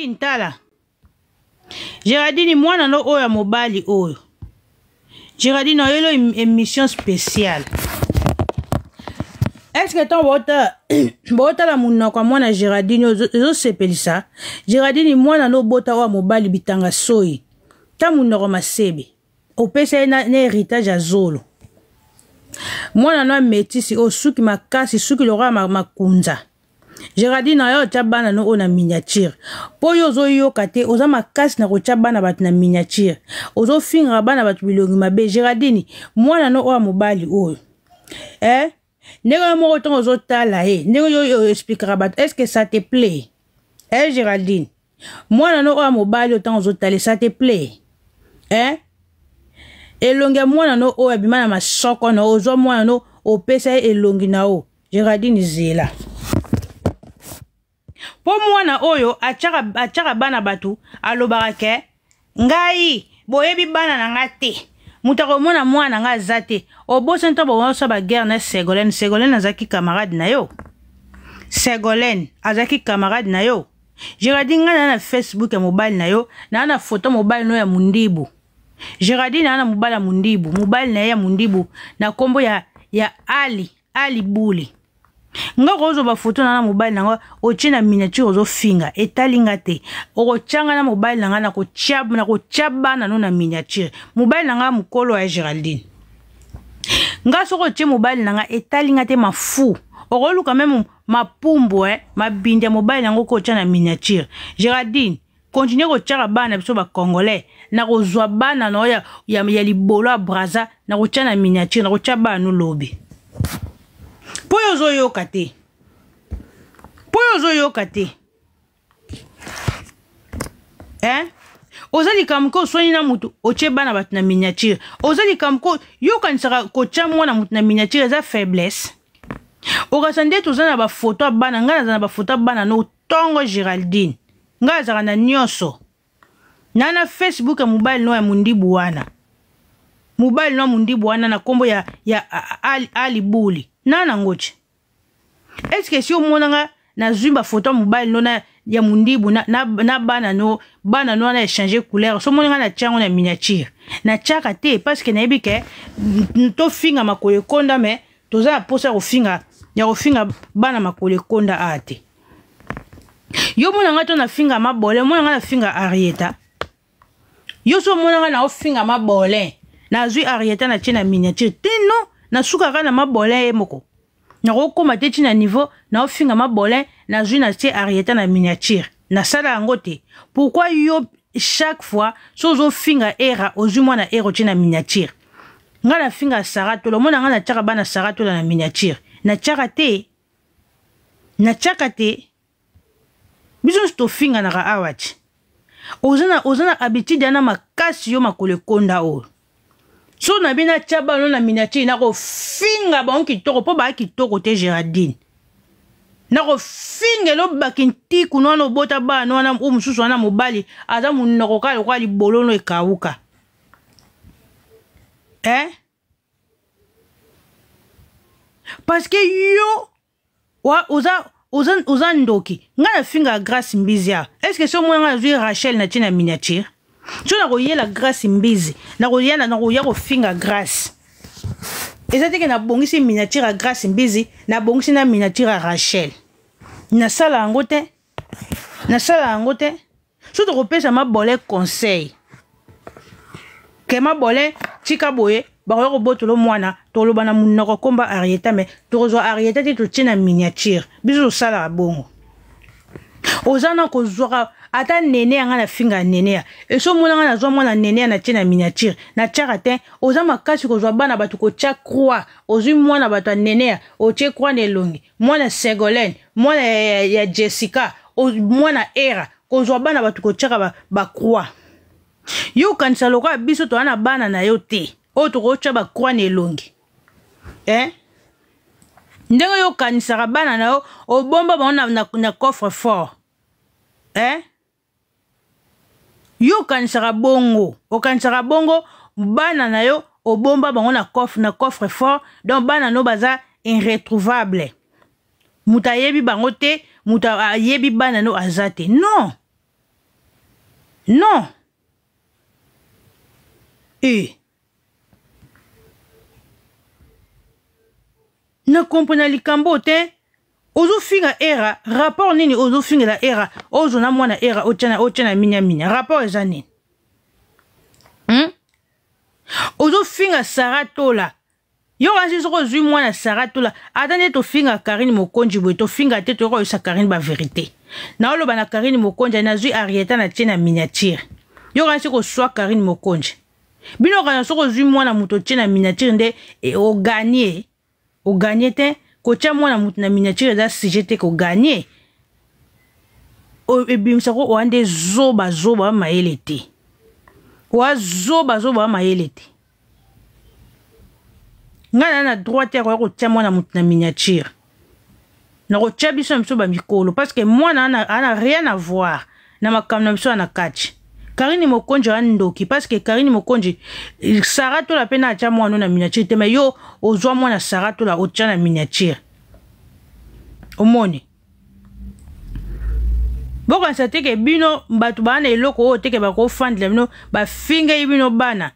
Intala Géraldine mwana no oya mobali oyo Géraldine oyelo émission spéciale. Est-ce que ton bota la munoko mwana Géraldine ozo sepelisa Géraldine mwana no bota wa mobali bitanga soyi ta munoko masebe opesa na héritage ya zolo mwana no métisi o suki makasi suki lora makunza Géraldine ayo tabana no ona miniature po yo zo yoka te oza makasi na kochabana bat na miniature ozo finga bana bat bilongi mabe Géraldine mwana no oya mobali oyo ndenge moko tongo ozo tala ndenge yo expliquera bat est-ce que ça te plaît Géraldine mwana no oya mobali tongo ozo tala ça te plaît elongi mwana no oya bimana masoko no ozo mwana no opesa elongi na o Géraldine zela po mwana oyo achaka bana batu alobaka ke ngai boyebi bana na nga te mutako mona mwana nga zate obosa nto bosa ba guerre na Ségolène azaki camarade na yo Ségolène azaki camarade na yo Géraldine nga na Facebook ya mobile na yo na photo mobile no ya mundibu Géraldine na mobile ya mundibu mobile na ya mundibu na kombo ya Ali Buli nga kozo ba photo na mobile nanga ochina miniature ozo finga etalinga te okochanga na mobile nanga na kochaba na no na miniature mobile nanga mukolo ya Géraldine nga soko che mobile nanga etalinga te mafu okoluka même mapumbo mabinde mobile nanga ko chana miniature Géraldine continue ko chara bana biso ba congolais na kozwa bana no ya libolo ya braza na ko chana miniature na ko chaba no lobi Poyo zo yoka te. Ozali kamko soini na mutu oche bana bat na miniature. Ozali kamko yoka nsaka kocha mwana mutu na miniature za faiblesse. Okasande tozana ba photo bana ngana zana ba photo bana no tongo Géraldine. Nga zaka na nyonso. Nana Facebook ya mobile no ya mundibu wana. Mobile no mundibu wana na kombo ya Ali Buli. Nana ngoche. Est-ce que si o monanga na zumba photo mobile no na ya mundibu na bana no na échanger couleur so monanga na tchango na miniature na tchaka te parce que na ebike to finga makole konda me toza posa ko finga bana makole konda ate yo monanga to na finga mabole monanga na finga Arieta yo so monanga na finga mabole na zui Arieta na tchena miniature tino na suka kana mabole moko na kokoma te na niveau na ofinga mabole na zui na tie Arieta na miniature na sala ngote pourquoi yo chaque fois sozo finga era ozu mwana era tina miniature nga na finga sarato lo mona nga na chaka bana sarato na miniature na chaka te biso sto finga na ka awati ozana habitude na makasi yo makole konda o so na bina chaba no na miniature na ko finga bon kitoko po ba kitoko te Géraldine na ko finga lo bakinti kuno no bota ba no na umususu na mobali aza munoko kale kwa libolo no ekauka parce que yo wa oza ndoki nga na finga Grâce Mbizia est-ce que so mo nga zui Rachel na tina miniature tu na koye la Grâce Mbizi na koya ko finga Grâce ezati ke na bongisi miniature Grâce Mbizi na bongisi na miniature Rachel na sala ngote so to kopesa mabole conseil ke mabole tika boye ba ko botolo mwana to loba na munoko komba Arieta me to zo Arieta ti to tina miniature biso sala bongo ozana ko zora ata nene anga na finga nene eso mona nga na zo mwana nene na tina miniature na tchaka te oza makasi ko zo bana batu ko tcha croix ozu mwana batu nene o tche croix nelongi mwana Ségolène mwana ya Jessica mwana era ko zo bana batu ko tchaka ba croix yo kanisa loka biso to ana bana na yo te o to ko tcha ba croix nelongi ndenge yo kanisa bana na yo o bomba ba na coffre fort yo kanisaka bongo okanisaka bongo bana na yo obomba bango na coffre fort donc bana no baza irretrouvable muta yebi bango te muta yebi bana no azate non Non. Eh. Na kompona likambo te. Ozo finga era. Rapport nini ozo finga la era. Ozo na mwana era. Ochana minya. Rapport eza nini. Ozo finga Saratola. Yo anzi soko zui mwana Saratola. Atande to finga Karine Mokonji boy. To finga te to ko sa Karine ba vérité. Na oloba na Karine Mokonji na zui Arieta na tiena miniature. Yo anzi ko swa Karine Mokonji. Bino kana soko zui mwana muto tiena miniature nde o gagner. O gagner te ko tia mwana muto na miniature da CGT ko gagner. O ebimsa ko o ande zoba maele te. Wa zoba maele te. Nga na droite ya ko tia mwana mutu na miniature. Na ko tia biso mso ba mikolo parce que mwana ana rien à voir na makamna biso na kati. Karine Mokonji andoki parce que Karine Mokonji Saratola pena tia mwana na miniature te mais yo ozwa mwana Saratola o tia na miniature. Omoni. Boko nsateke bino mbatu bana eloko o teke bako fandle bino ba finga bino bana.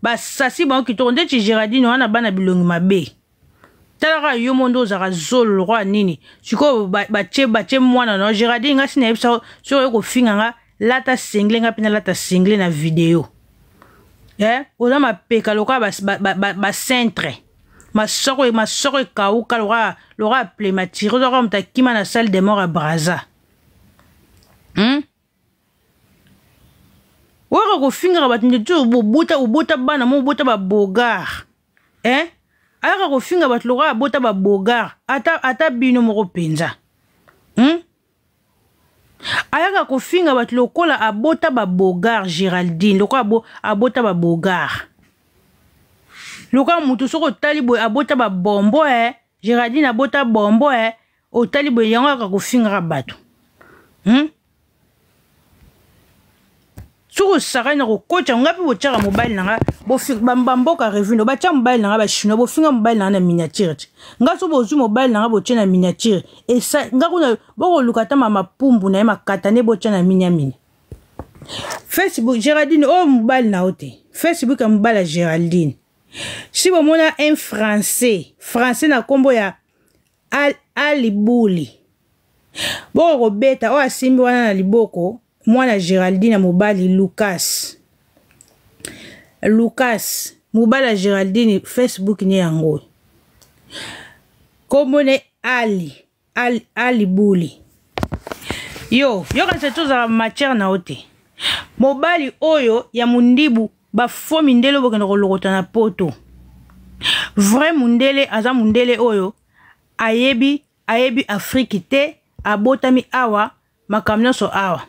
Ba sasi ba kitoko ndeti Géraldine wana bana bilongi mabe. Talaka yo mondo zaka zolo roi nini. Siko bache mwana no Géraldine ngasi na ebisa so ko finga nga lata single nga pina lata single na video. Oza mapeka loka ba centre. Masoko kauka lora plématique. Oza mta kima na salle de mort à Braza. Waka ko finga bat ndetu ubota bana mo ubota ba bogar. Aka ko finga bat lora bota ba bogar. Ata bino mo penza. Aka ko finga bat lokola abota ba bogar Géraldine. Lokola abota ba bogar. Lokola mutu soko talibo abota ba bombo Géraldine abota bombo o talibo yango aka ko finga bato. Soko saka na ko kocha ngapi bo tshaka mobile nanga bo bamboka revue no ba tshaka mobile nanga ba chinois bo finga mobile nanga na miniature nga so bo zu mobile nanga bo tshena miniature et ça nga kuna bo lukata mama pumbu na makata ne bo tshena minya Facebook Géraldine o mobile na ote Facebook a mobile Géraldine si bo mona un français na kombo ya Alibouli bo ko beta o asimbi wana na liboko mwana Géraldine mobali Lucas mobala Géraldine Facebook ni yango komone Ali Bouli yo kanisa toza matière na ote mobali oyo ya mundibu ba fo mindele bokenda kolokota na poto vrai mundele aza mundele oyo ayebi Afrique te abotami awa makamno so awa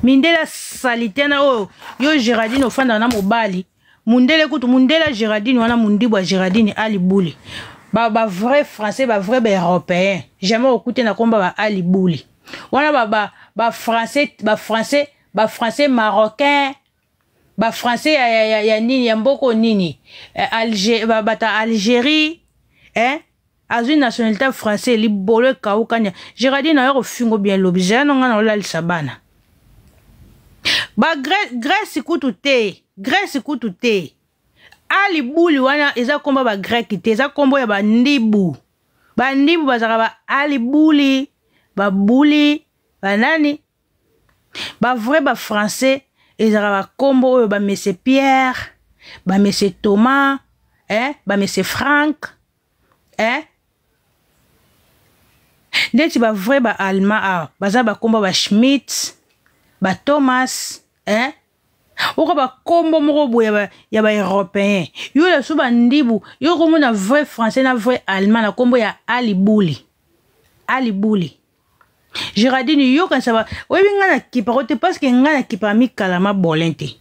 mindela salitena oyo yo Géraldine ofanda na mobali mundele kutu mundela Géraldine wana mundibwa Géraldine Ali Bouli ba vrai français ba vrai ba européen jamais okute na komba ba Ali Bouli wana ba français marocain ba français ya nini ya mboko nini Algérie azui nationalité français libolo kaukanya Géraldine ayo fingo bien lobija no ngana olalisa bana ba Grèce kutu te Ali Bouli wana eza komba ba grec te eza kombo ya bandibu bazaka ba Ali Bouli ba Bouli ba nani ba vrai ba français ezaka ba kombo oyo ba monsieur Pierre ba monsieur Thomas ba monsieur Franck ndeti ba vrai ba allemand baza ba kombo ba Schmidt ba Thomas oko ba kombo moko boya ya ba européen yo la so ba ndibu yo komo na vrai français na vrai allemand na kombo ya Ali Bouli Géraldine yo kan saba oyebi nga na kiparote parce que nga na kipami kalama bolente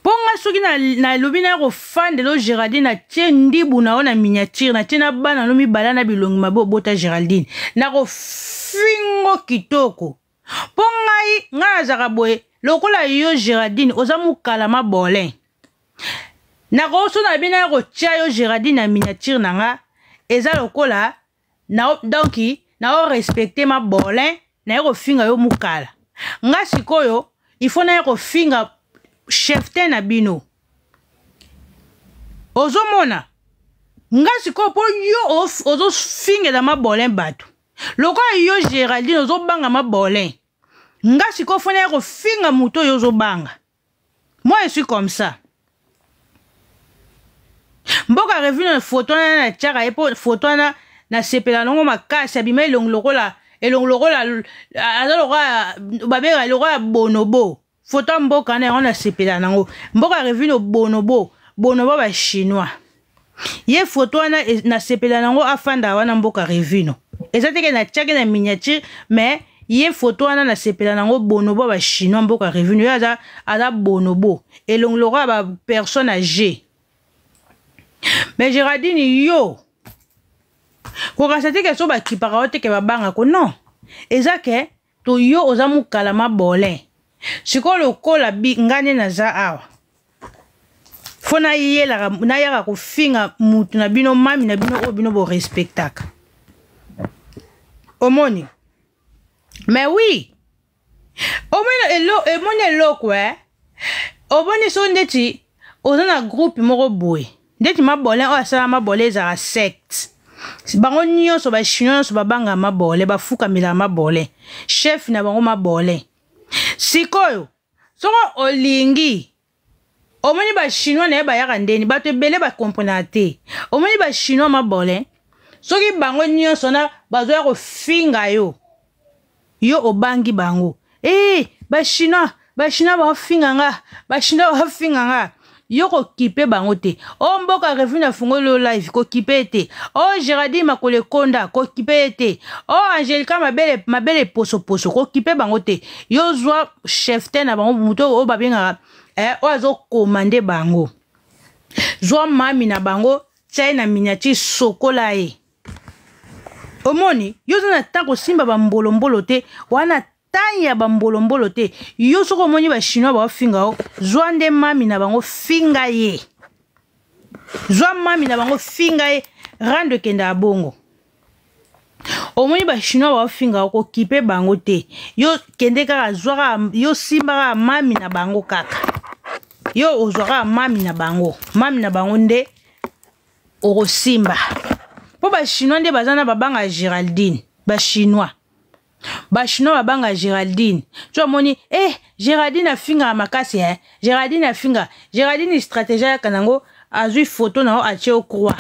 ponga soki na lobi na ko fande lo Géraldine na tie ndibu na ona miniature na tie na bana no mibala na bilongi mabo bota Géraldine na ko fingo kitoko ponga nga zaka boye lokola yo Géraldine ozamu kalama bolin na ko so na bina ko tia yo Géraldine na miniature nanga eza lokola na donc na o respecter mabole na yeko finga yo mukala nga sikoyo il faut na yeko finga chefte na bino ozomona nga sikoyo po yo ozo finga da mabole bato loko yo Géraldine ozo banga mabole nga sikoyo faut na yeko finga muto yo ozo banga. Moi je suis comme ça. Mboka revu na photo na tchaka epo photo na sepela longo makasi abima elongoloko la azaloka babera loka bonobo photo mboka na on na sepela nango mboka revu no bonobo ba chinois ye photo na sepela nango afanda wana mboka revu no ezateke na tchaka na miniature mais ye photo wana na sepela nango bonobo ba chinois mboka revu no aza bonobo elongoloko ba personne âgée. Mais Géraldine yo kokasate ke so ba kiparaote ke babanga ko non ezake to yo ozamu kalama bole siko lokola bi ngane na za awa fona yela na yaka ko finga mutu na bino mami na bino obino bo respectaka omoni. Mais oui omoni eloko omoni so ndeti ozana groupe moko boy ndeti mabole o asala mabole za secte bango nyonso ba chinois so babanga mabole bafuka mila mabole chef na bango mabole sikoyo soko olingi omoni ba chinois na ba yaka ndeni bato ebele ba comprendre te omoni ba chinois mabole soki bango nyonso na bazo ya ko finga yo obangi bango ba chinois ba finga nga yo ko kipe bango te o mboka revu na fungo lo live ko kipe te o Géraldine makole konda ko kipe te o Angelica mabele poso ko kipe bango te yo zwa chefte na bango muto o babenga o azo komande bango zwa mami na bango tsaye na miniature sokola ye omoni yo zana tango simba bambolombolo te wana tanya bambolombolo te yo soko moni ba chinois ba finga o zwande mami na bango finga ye rande kenda abongo omoni ba chinois ba finga ko kipe bango te yo kende kaka zwaka yo simba mami na bango kaka yo ozwaka mami na bango nde oko simba po ba chinois nde bazana babanga Géraldine ba chinois babanga Géraldine tu moni Géraldine a finga makasi Géraldine stratégie ya kanango azui photo na a cheo croix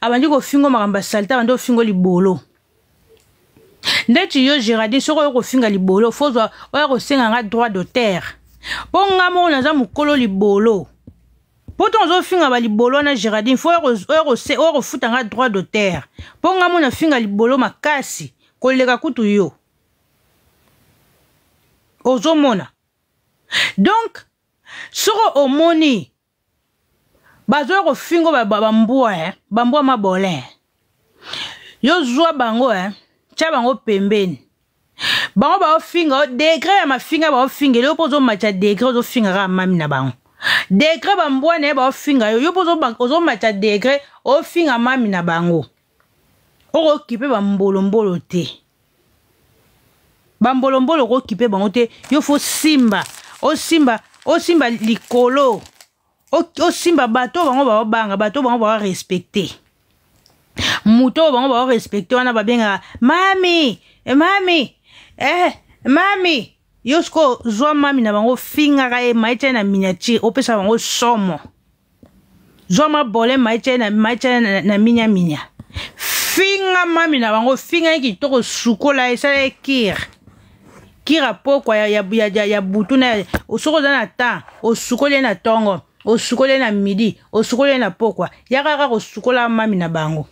abandi ko fingo makamba salta bando fingo libolo ndeti yo Géraldine soko yo ko finga libolo fozwa oya ko senga nga droit d'auteur po ngamo na za mukolo libolo poto zo finga ba libolo na Géraldine fo yo ko futa nga droit d'auteur po ngamo na finga libolo makasi koleka kutu yo ozomona donc soko omoni bazo ko fingo bambwa mabole yo zwa bango cha bango pembeni bango ba finga degré ya mafinga ba finga yo pozo macha degré ozo finga ka mami na bango degré bambwa ne ba finga yo pozo macha degré o finga mami na bango oko kipe bambolombolo te bambolombolo ko kipe bango te yo fo simba o simba likolo o simba bato bango ba banga bato bango ba respecter muto bango ba respecter wana babenga mami yo sko zwa mami na bango finga ka e maite na miniature opesa bango somo zwa mabole maite na minya finga mami na bango finga ki toko sukola esala kira pokwa ya butu na osoko na ta osukole na tongo osukole na midi osukole na pokwa ya kaka kosukola mami na bango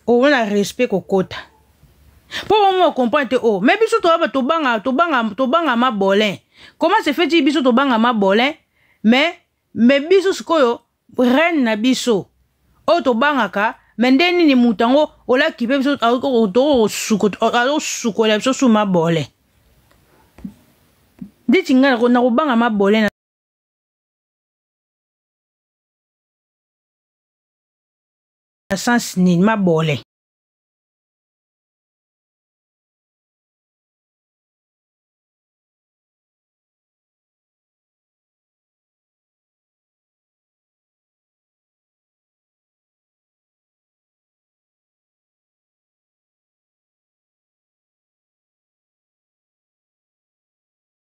ona respect kokota po mo comprendre mais biso to banga mabole comment se fait biso to banga mabole mais biso sikoyo reine na biso o to bangaka mendeni ni mutango ola kipe biso to sukola biso su mabole nditi ngana ko na kubanga mabole na sens ni mabole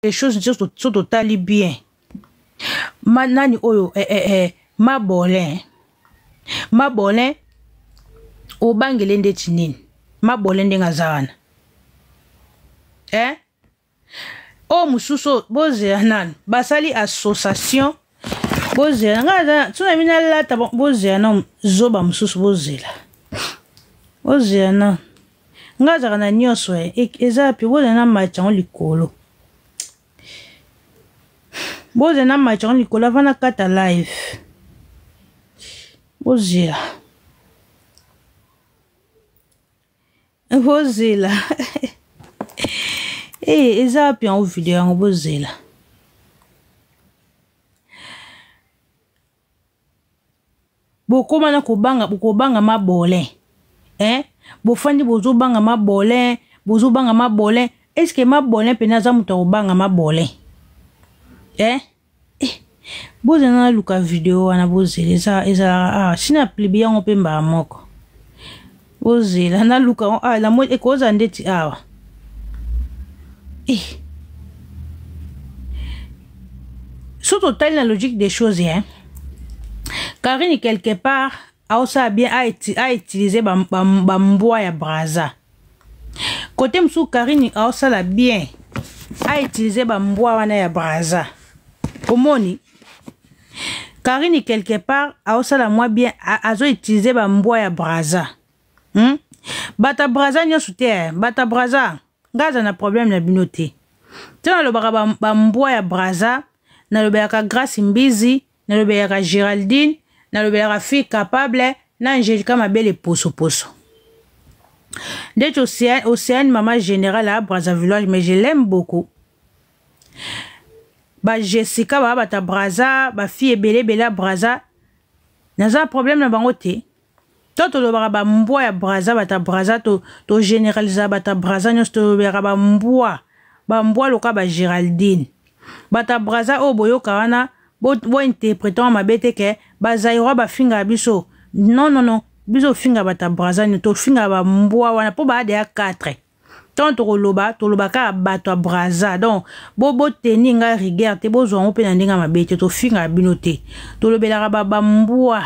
les choses sont totalement bien. Nani oyo ma bolin o bangele ndeti nini ma bolin ndenga zawana o mususu bozela nani basali association bozela ngaza tuna mina lata bozela na zoba mususu bozela na ngaza kana nyonso eza pi bozela na machango likolo bozela na machango likolo avana kata live bozela eza pi en video yango bozela bokoma na kobanga mabole bofandi bozobanga mabole est-ce que mabole pena za muto kobanga mabole bozela na luka video wana bozela eza sina plibi yango pe mbaa moko bozela na luka la mo ekoza ndeti awa surtout telle la logique des choses Karine quelque part a bien a utilisé bamboa ya braza côté msou Karine a la bien a utilisé bamboa wana ya braza komoni Karine quelque part a la moi bien a utilisé bamboa ya braza bata braza nyo soute bata braza ngaza na problème na binote tena lo baka bamboa ya braza na lo baka Grace Mbizi na lo baka Géraldine na lo baka fille capable na Angelica Mabele poso d'être Océane maman générale à Brazzaville mais je l'aime beaucoup ba Jessica bata braza ba fille bele à braza naza problème na bango te toto lo baka bamboa ya braza bata braza to généraliser bata braza nyos to baka bamboa loka ba Géraldine bata braza o boyoka wana bo interprétant mabete ke bazairo ba finga biso non biso finga bata braza ni to finga bamboa wana po ba de 4 tant to loba ka bato braza donc bo teni nga rigueur te bo zo pe na ndinga mabete to finga binote to lobela ba bamboa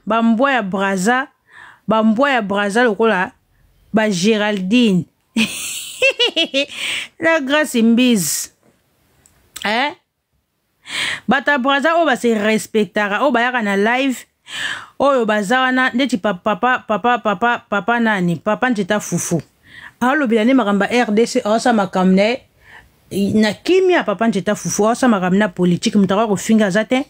bamboa ya braza lokola ba Géraldine la Grace Mbizi bata braza o ba se respectara o ba yaka na live oyo bazawana ndeti papa nani papa njeta fufu alobela ne makamba RDC osa makamne na kimia papa njeta fufu osa makamna politique mutaka ko finga zate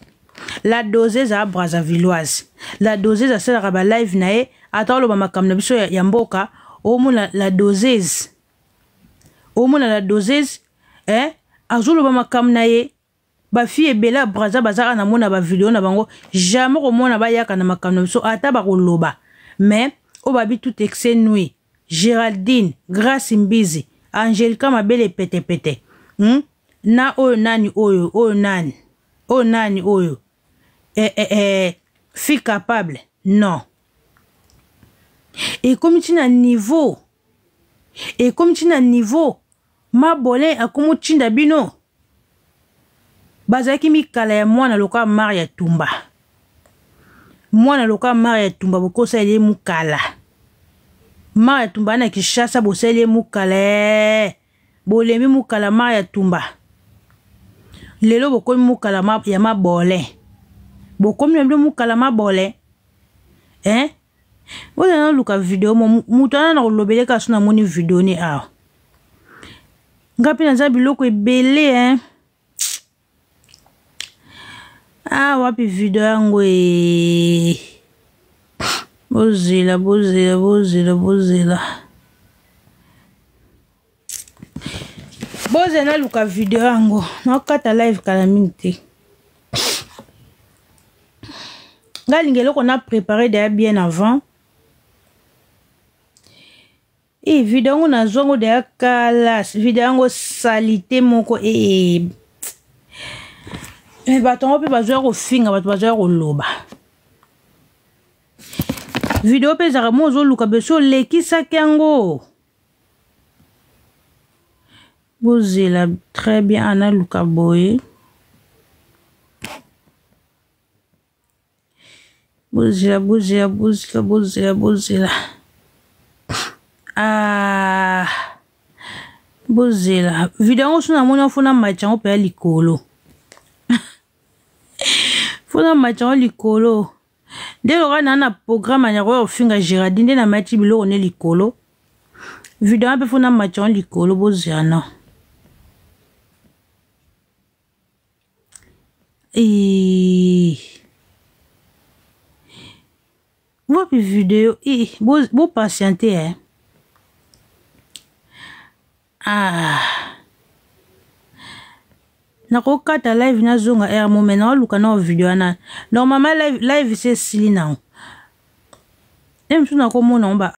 la doseuse à Brazzavilloise la doseuse à celle ba live nae atalo ba makamna biso ya mboka omuna la doseuse azulu ba makamna ye ba fille bela braza bazaka na mona ba video na bango jamais ko mona ba yaka na makamna biso ata ba koloba mais o ba bi tout excès nuit Géraldine Grace Mbizi Angelica Mabele pete na oyo nani oyo fille capable non et comme tu na niveau ma bolin akomo tinda bino bazaki mikala ya mwana loka Maria Tumba bokosa ele mukala Maria Tumba na Kishasa bosele mukala bolemi mukala Maria Tumba lelo bokomi mukala ya mabole bokomi na mukala mabole Oza na luka video mutana na kolobeleka suna moni video ni awa ngapi na za biloko ebele wapi video yango bozela na luka video yango nakata live kala mingi te ngalingelo qu'on a préparé déjà bien avant et vidéo na zongo de kala vidéo salité moko bato pe bazwa ko finga bato bazwa ko loba vidéo pe za mo zo luka beso lekisa kango Bozela très bien ana luka boye. Bozela. Ah. Bozela. Vidéo suna mona funa machango pe likolo. Funa machango likolo. Dès na programme ya ko finga Girardine na mati bilo ne likolo. Vidéo pe funa machango likolo bozela na. Votre vidéo, vous patientez, hein? Ah. Nako kata live na zonga er moment na luka na video na. Normalement live c'est silina. Même si nako mona ba